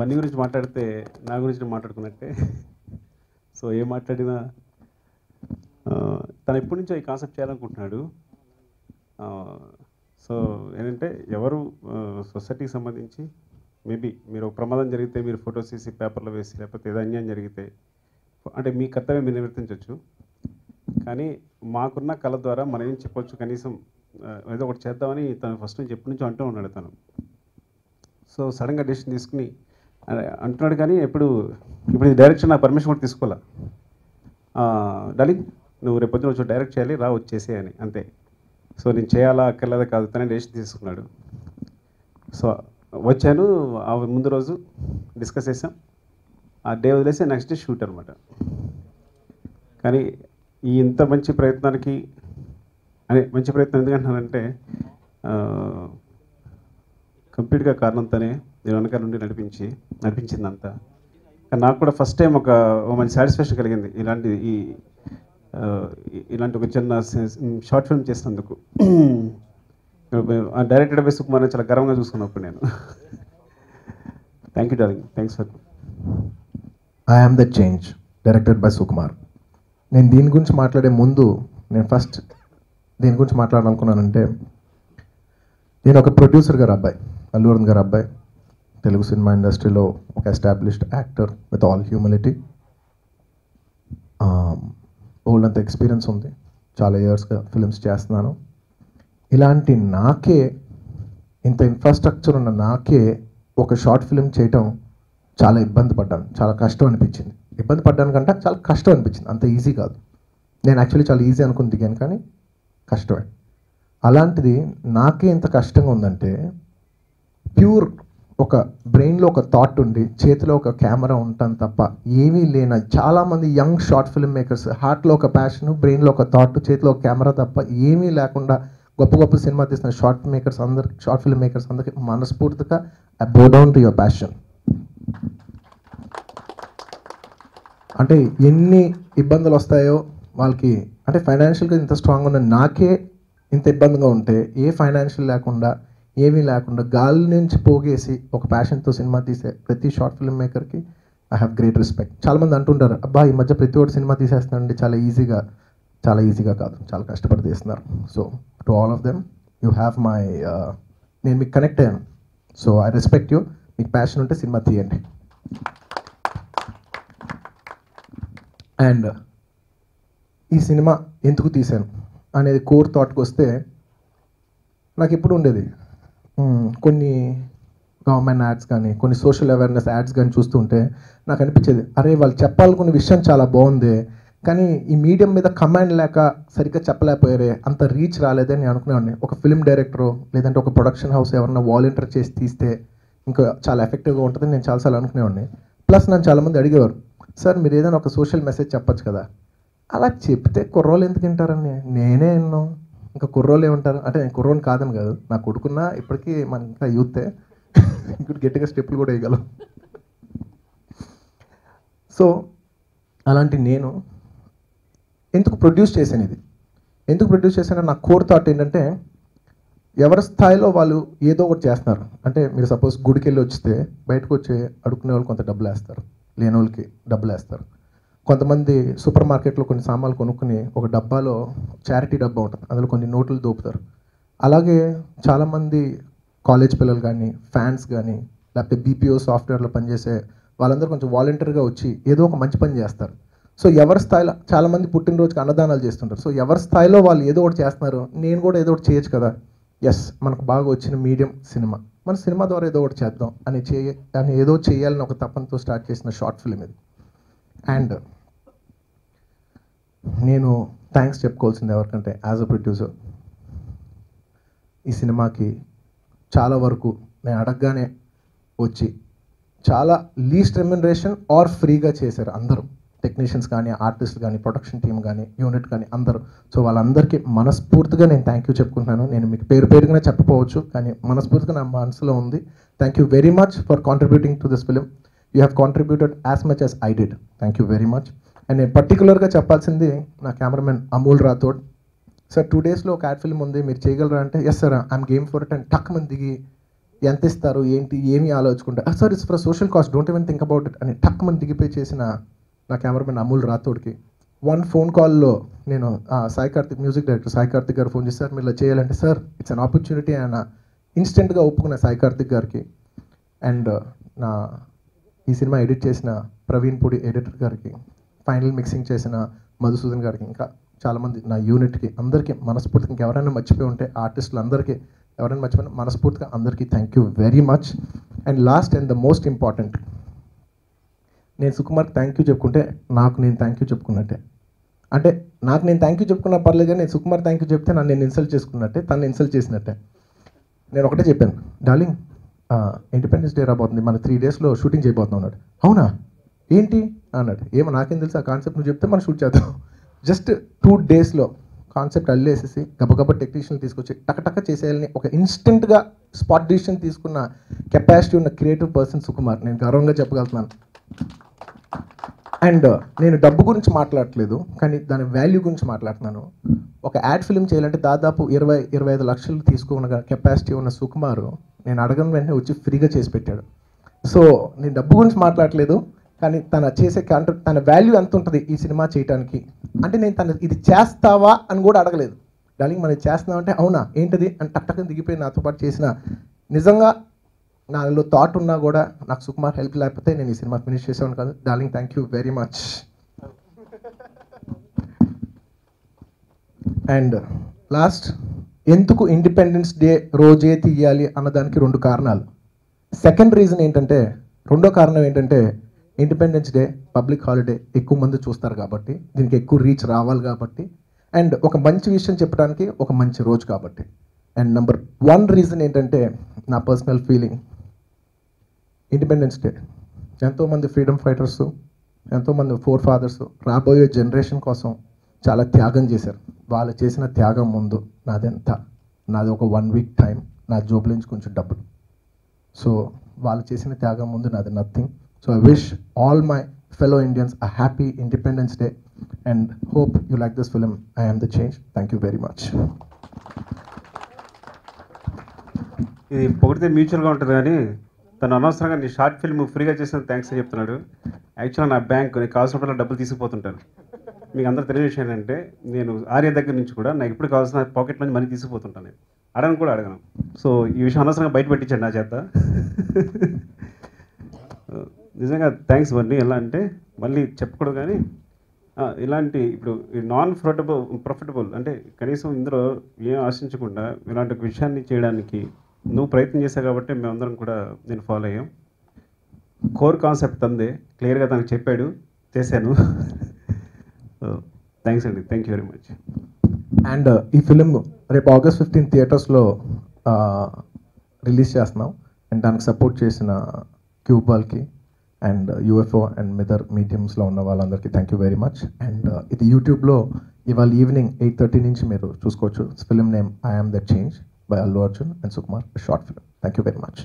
బన్నీ గురించి మాట్లాడితే నా గురించి మాట్లాడుకున్నట్టే. సో ఏం మాట్లాడినా తను ఎప్పటి నుంచో ఈ కాన్సెప్ట్ చేయాలనుకుంటున్నాడు. సో ఏంటంటే ఎవరు సొసైటీకి సంబంధించి మేబీ మీరు ఒక ప్రమాదం జరిగితే మీరు ఫొటోస్ తీసి పేపర్లో వేసి లేకపోతే ఏదో అన్యాయం జరిగితే అంటే మీ కర్తవ్యం మీరు నిర్వర్తించవచ్చు. కానీ మాకున్న కళ ద్వారా మనం ఏం చెప్పొచ్చు, కనీసం ఏదో ఒకటి చేద్దామని తను ఫస్ట్ నుంచి ఎప్పటి నుంచో అంటూ ఉన్నాడు తను. సో సడన్గా డెసిషన్ తీసుకుని అంటున్నాడు. కానీ ఇప్పుడు ఈ డైరెక్షన్ నా పర్మిషన్ కూడా తీసుకోవాలా. డార్లింగ్ నువ్వు రేపు పొద్దున వచ్చి డైరెక్ట్ చేయాలి, రా వచ్చేసే అని అంతే. సో నేను చేయాలా అక్కర్లేదా కాదు, తనే డెసిషన్ తీసుకున్నాడు. సో వచ్చాను, ఆ ముందు రోజు డిస్కస్ చేసాం, ఆ డే వదిలేసి నెక్స్ట్ డే షూట్ అనమాట. కానీ ఈ ఇంత మంచి ప్రయత్నానికి మంచి ప్రయత్నం ఎందుకంటున్నానంటే కంప్లీట్గా కారణంతోనే నేను వెనకాల నుండి నడిపించిందంతా. కానీ నాకు కూడా ఫస్ట్ టైం ఒక మంచి సాటిస్ఫాక్షన్ కలిగింది ఇలాంటి ఒక చిన్న షార్ట్ ఫిల్మ్ చేసినందుకు. డైరెక్టెడ్ బై సుకుమార్ చాలా గర్వంగా చూసుకున్నప్పుడు నేను. Thank you darling, thanks for. I am the change, directed by Sukumar. నేను దీని గురించి మాట్లాడే ముందు నేను ఫస్ట్ దీని గురించి మాట్లాడాలనుకున్నానంటే, నేను ఒక ప్రొడ్యూసర్ గారు అబ్బాయి, అల్లు అర్జున్ గారు అబ్బాయి, తెలుగు సినిమా ఇండస్ట్రీలో ఒక established actor with all humility. Old అంత ఎక్స్పీరియన్స్ ఉంది, చాలా ఇయర్స్గా ఫిల్మ్స్ చేస్తున్నాను. ఇలాంటి నాకే, ఇంత ఇన్ఫ్రాస్ట్రక్చర్ ఉన్న నాకే ఒక షార్ట్ ఫిల్మ్ చేయటం చాలా ఇబ్బంది పడ్డాను, చాలా కష్టం అనిపించింది. ఇబ్బంది పడ్డాను కంటే చాలా కష్టం అనిపించింది, అంత ఈజీ కాదు. నేను యాక్చువల్లీ చాలా ఈజీ అనుకుని దిగాను, కానీ కష్టమే. అలాంటిది నాకే ఇంత కష్టంగా ఉందంటే, ప్యూర్ ఒక బ్రెయిన్లో ఒక థాట్ ఉండి చేతిలో ఒక కెమెరా ఉంటాను తప్ప ఏమీ లేని చాలామంది యంగ్ షార్ట్ ఫిల్మ్ మేకర్స్, హార్ట్లో ఒక ప్యాషన్, బ్రెయిన్లో ఒక థాట్, చేతిలో ఒక కెమెరా తప్ప ఏమీ లేకుండా గొప్ప గొప్ప సినిమా తీసిన షార్ట్ ఫిల్మ్ మేకర్స్ అందరికీ మనస్ఫూర్తిగా ఐ బో డౌన్ టు యువర్ ప్యాషన్. అంటే ఎన్ని ఇబ్బందులు వస్తాయో వాళ్ళకి, అంటే ఫైనాన్షియల్గా ఇంత స్ట్రాంగ్ ఉన్న నాకే ఇంత ఇబ్బందిగా ఉంటే, ఏ ఫైనాన్షియల్ లేకుండా ఏమీ లేకుండా గాలి నుంచి పోగేసి ఒక ప్యాషన్తో సినిమా తీసే ప్రతి షార్ట్ ఫిల్మ్ మేకర్కి ఐ హ్యావ్ గ్రేట్ రెస్పెక్ట్. చాలామంది అంటుంటారు, అబ్బా ఈ మధ్య ప్రతి ఒక్కటి సినిమా తీసేస్తున్నారండి చాలా ఈజీగా కాదు, చాలా కష్టపడి తీస్తున్నారు. So to all of them you have my, నేను మీకు కనెక్ట్ అయ్యాను. So I respect you. మీకు ప్యాషన్ ఉంటే సినిమా తీయండి. అండ్ ఈ సినిమా ఎందుకు తీశాను అనేది కోర్ థాట్కి వస్తే, నాకు ఎప్పుడు ఉండేది కొన్ని గవర్నమెంట్ యాడ్స్ కానీ కొన్ని సోషల్ అవేర్నెస్ యాడ్స్ కానీ చూస్తుంటే నాకు అనిపించేది, అరే వాళ్ళు చెప్పాలనుకునే విషయం చాలా బాగుంది, కానీ ఈ మీడియం మీద కమాండ్ లేక సరిగ్గా చెప్పలేకపోయారే, అంత రీచ్ రాలేదని నేను అనుకునేవాడిని. ఒక ఫిల్మ్ డైరెక్టరు లేదంటే ఒక ప్రొడక్షన్ హౌస్ ఎవరన్నా వాలంటీర్ చేసి తీస్తే ఇంకా చాలా ఎఫెక్టివ్గా ఉంటుందని నేను చాలాసార్లు అనుకునేవాడిని. ప్లస్ నన్ను చాలామంది అడిగేవారు, సార్ మీరు ఏదైనా ఒక సోషల్ మెసేజ్ చెప్పచ్చు కదా. అలా చెప్తే కుర్రోళ్ళు ఎందుకు వింటారని నేనే విన్నాను. ఇంకా కుర్రోళ్ళు ఏమంటారు అంటే, నేను కుర్రోని కాదని కాదు, నా కొడుకున్నా ఇప్పటికీ మన ఇంకా యూతే, ఇంకోటి గట్టిగా స్టెప్పులు కూడా వేయగలం. సో అలాంటి నేను ఎందుకు ప్రొడ్యూస్ చేశాను, ఎందుకు ప్రొడ్యూస్ చేశాను, నా కోర్ థాట్ ఏంటంటే, ఎవరి స్థాయిలో వాళ్ళు ఏదో ఒకటి చేస్తున్నారు. అంటే మీరు సపోజ్ గుడికి వెళ్ళి వస్తే బయటకు వచ్చి అడుక్కునే వాళ్ళు కొంత డబ్బులు వేస్తారు, లేని వాళ్ళకి డబ్బులు వేస్తారు. కొంతమంది సూపర్ మార్కెట్లో కొన్ని సామాన్లు కొనుక్కుని ఒక డబ్బాలో చారిటీ డబ్బా ఉంటుంది, అందులో కొన్ని నోట్లు దోపుతారు. అలాగే చాలామంది కాలేజ్ పిల్లలు కానీ ఫ్యాన్స్ కానీ లేకపోతే బీపీఓ సాఫ్ట్వేర్లో పనిచేసే వాళ్ళందరూ కొంచెం వాలంటీర్గా వచ్చి ఏదో ఒక మంచి పని చేస్తారు. సో ఎవరి స్థాయిలో, చాలామంది పుట్టినరోజుకి అన్నదానాలు చేస్తుంటారు. సో ఎవరి స్థాయిలో వాళ్ళు ఏదో ఒకటి చేస్తున్నారు, నేను కూడా ఏదో ఒకటి చేయొచ్చు కదా. ఎస్, మనకు బాగా వచ్చిన మీడియం సినిమా, మన సినిమా ద్వారా ఏదో ఒకటి చేద్దాం అని ఏదో చేయాలని ఒక తపనతో స్టార్ట్ చేసిన షార్ట్ ఫిల్మ్ ఇది. అండ్ నేను థ్యాంక్స్ చెప్పుకోవాల్సింది ఎవరికంటే, యాజ్ అ ప్రొడ్యూసర్ ఈ సినిమాకి చాలా వరకు నేను అడగగానే వచ్చి చాలా లీస్ట్ రెమ్యునరేషన్ ఆర్ ఫ్రీగా చేశారు అందరూ, టెక్నీషియన్స్ కానీ ఆర్టిస్ట్ కానీ ప్రొడక్షన్ టీమ్ కానీ యూనిట్ కానీ అందరూ. సో వాళ్ళందరికీ మనస్ఫూర్తిగా నేను థ్యాంక్ యూ చెప్పుకుంటున్నాను. నేను మీకు పేరుగానే చెప్పకపోవచ్చు, కానీ మనస్ఫూర్తిగా నా మనసులో ఉంది. Thank you very much for contributing to this film. You have contributed as much as I did. Thank you very much. And నేను పర్టికులర్గా చెప్పాల్సింది నా కెమెరామెన్ అమూల్ రాథోడ్. సార్ 2 daysలో ఒక యాడ్ ఫిల్మ్ ఉంది, మీరు చేయగలరా అంటే, yes sir I'm game for it అని టక్ మంది దిగి ఎంత ఇస్తారు ఏంటి ఏమి ఆలోచించుకుంటా sir it's for social cause don't even think about it అని టక్ మంది దిగిపోయి చేసిన నా కెమెరామెన్ అమూల్ రాథోడ్కి వన్ ఫోన్ కాల్లో నేను సాయి కార్తిక్ మ్యూజిక్ డైరెక్టర్ సాయి కార్తిక్ గారు ఫోన్ చేశారు మీరు ఇలా చేయాలంటే సార్ ఇట్స్ అన్ ఆపర్చునిటీ ఆయన ఇన్స్టెంట్గా ఒప్పుకున్న సాయి కార్తిక్ గారికి అండ్ నా ఈ సినిమా ఎడిట్ చేసిన ప్రవీణ్ పూడి ఎడిటర్ గారికి ఫైనల్ మిక్సింగ్ చేసిన మధుసూదన్ గారికి ఇంకా చాలామంది నా యూనిట్కి అందరికీ మనస్ఫూర్తిగా ఇంకెవరైనా మర్చిపోయి ఉంటే ఆర్టిస్టులు అందరికీ ఎవరైనా మర్చిపోయినా మనస్ఫూర్తిగా అందరికీ thank you very much and last and the most important నేను సుకుమార్కి థ్యాంక్ యూ చెప్పుకుంటే నాకు నేను థ్యాంక్ యూ చెప్పుకున్నట్టే అంటే నాకు నేను థ్యాంక్ యూ చెప్పుకున్నా పర్లేదు కానీ నేను సుకుమార్ థ్యాంక్ యూ చెప్తే నన్ను నేను ఇన్సల్ట్ చేసుకున్నట్టే తను ఇన్సల్ట్ చేసినట్టే నేను ఒకటే చెప్పాను డార్లింగ్ ఇండిపెండెన్స్ డే రాబోతుంది మన 3 daysలో షూటింగ్ చేయబోతున్నాం అన్నాడు అవునా ఏంటి అన్నాడు ఏమో నాకేం తెలుసు ఆ కాన్సెప్ట్ నువ్వు చెప్తే మనం షూట్ చేద్దాం జస్ట్ 2 daysలో కాన్సెప్ట్ అల్లేసేసి గబగబా టెక్నీషియన్ తీసుకొచ్చి టక చేసేయాలని ఒక ఇన్స్టెంట్గా స్పాట్ డిసిషన్ తీసుకున్న కెపాసిటీ ఉన్న క్రియేటివ్ పర్సన్ సుకుమార్ నేను గర్వంగా చెప్పగలుగుతున్నాను అండ్ నేను డబ్బు గురించి మాట్లాడట్లేదు కానీ దాని వాల్యూ గురించి మాట్లాడుతున్నాను ఒక యాడ్ ఫిల్మ్ చేయాలంటే దాదాపు 20-25 లక్షలు తీసుకున్న కెపాసిటీ ఉన్న సుకుమార్ నేను అడగని వెంటనే వచ్చి ఫ్రీగా చేసి పెట్టాడు సో నేను డబ్బు గురించి మాట్లాడలేదు కానీ తన చేసే కాంట్రాక్ట్ తన వాల్యూ ఎంత ఉంటుంది ఈ సినిమా చేయడానికి అంటే నేను తన ఇది చేస్తావా అని కూడా అడగలేదు డార్లింగ్ మనం చేస్తున్నాం అంటే అవునా ఏంటిది అని టక్కని దిగిపోయి నాతో పాటు చేసిన నిజంగా నాలో థాట్ ఉన్నా కూడా నాకు సుకుమార్ హెల్ప్ లేకపోతే నేను ఈ సినిమా ఫినిష్ చేసేవాను కాదు darling thank you very much and last ఎందుకు ఇండిపెండెన్స్ డే రోజే తీయాలి అన్నదానికి 2 కారణాలు సెకండ్ రీజన్ ఏంటంటే రెండో కారణం ఏంటంటే ఇండిపెండెన్స్ డే పబ్లిక్ హాలిడే ఎక్కువ మంది చూస్తారు కాబట్టి దీనికి ఎక్కువ రీచ్ రావాలి కాబట్టి అండ్ ఒక మంచి విషయం చెప్పడానికి ఒక మంచి రోజు కాబట్టి అండ్ నెంబర్ 1 రీజన్ ఏంటంటే నా పర్సనల్ ఫీలింగ్ ఇండిపెండెన్స్ డే ఎంతోమంది ఫ్రీడమ్ ఫైటర్స్ ఎంతోమంది ఫోర్ ఫాదర్స్ రాబోయే జనరేషన్ కోసం చాలా త్యాగం చేశారు వాళ్ళు చేసిన త్యాగం ముందు నాది ఒక 1 week టైం నా జోబుల నుంచి కొంచెం డబ్బులు సో వాళ్ళు చేసిన త్యాగం ముందు నాది nothing so I wish all my fellow Indians a happy independence day and hope you like this film I am the change thank you very much ఇది పొగిడితే మ్యూచువల్గా ఉంటుంది కానీ తను అనవసరంగా నీ షార్ట్ ఫిల్మ్ ఫ్రీగా చేసిన థ్యాంక్స్ అని చెప్తున్నాడు యాక్చువల్గా నా బ్యాంక్ నీకు కావాల్సినప్పుడు డబ్బులు తీసుకుపోతుంటాను మీకు అందరూ తెలియని విషయం ఏంటంటే నేను ఆర్య దగ్గర నుంచి కూడా నాకు ఎప్పుడు కావాల్సిన పాకెట్ నుంచి మనీ తీసుకుపోతుంటాను నేను అడగను కూడా అడగను సో ఈ విషయం అనవసరంగా బయట పెట్టించాడు నా చేత నిజంగా థ్యాంక్స్ ఇవన్నీ ఎలా అంటే మళ్ళీ చెప్పకూడదు కానీ ఇలాంటి ఇప్పుడు నాన్ ప్రాఫిటబుల్ అంటే కనీసం ఇందులో ఏం ఆశించకుండా ఇలాంటి ఒక విషయాన్ని చేయడానికి నువ్వు ప్రయత్నం చేశావు కాబట్టి మేమందరం కూడా నేను ఫాలో అయ్యాం కోర్ కాన్సెప్ట్ తందే క్లియర్గా తనకు చెప్పాడు చేశాను థ్యాంక్స్ అండి thank you very much and ఈ ఫిలిం రేపు August 15 థియేటర్స్లో రిలీజ్ చేస్తున్నాం అండ్ దానికి సపోర్ట్ చేసిన క్యూబాల్కి అండ్ UFO అండ్ మిదర్ మీడియంస్లో ఉన్న వాళ్ళందరికీ thank you very much and ఇది యూట్యూబ్లో ఇవాళ ఈవినింగ్ 8:30 నుంచి మీరు చూసుకోవచ్చు film name I am the change by Allu Arjun and Sukumar, a short film. Thank you very much.